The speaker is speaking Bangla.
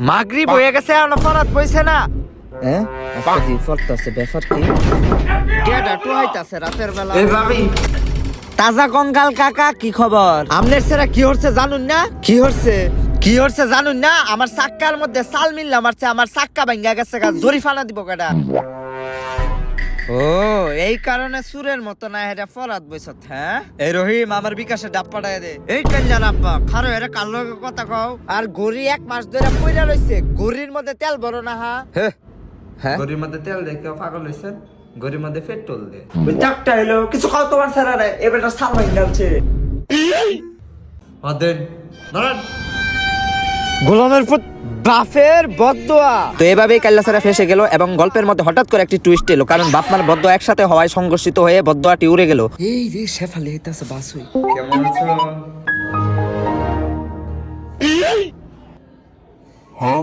মাগরিব হয়ে গেছে আর ফরাত বইছে না। হ্যাঁ আজকে দি ফলতাছে ব্যাপার কি কেডা টুহাইতাছে রাতের বেলা। এই ভাবি তাজা কঙ্কাল কাকা কি খবর? আমনের সেরা কি হচ্ছে জানুন না? কি হচ্ছে জানুন না? আমার চাক্কার মধ্যে চাল মিললা মারছে, আমার চাক্কা ভাঙ্গা গেছে, জরিফানা দিব কেডা? ও এই কারণে সুরের মতো না হেরা ফরাত বইছত। হ্যাঁ এই রহিম আমার বিকাশে ডাব পাঠায় দে। এই কল্যাণ আব্বা খারো এরা কাল লগে কথা কও। আর গড়ি 1 মাস ধরে পইরা রইছে, গড়ির মধ্যে তেল ভরো না। হ্যাঁ গরির মধ্যে তেল দিয়ে কেউ পাগল হয়েছে, গরির মধ্যে পেট্রোল দিয়ে ওই চাকটা এলো কিছু খাও তোমার ছাড়া রে এবারটা সাল ভাঙ গেলছে অদেন ধরেন গোলামের পুত বাপের বদদোয়া। তো এভাবেই কাল্লাসারা ফেসে গেল এবং গল্পের মধ্যে হঠাৎ করে একটি টুইস্ট এলো, কারণ বাপমার বদদোয়া একসাথে হওয়ায় সংঘর্ষিত হয়ে বদদোয়াটি উড়ে গেল। এই রে শেফালি হইতাছে বাসুই কেমন আছো? হ্যাঁ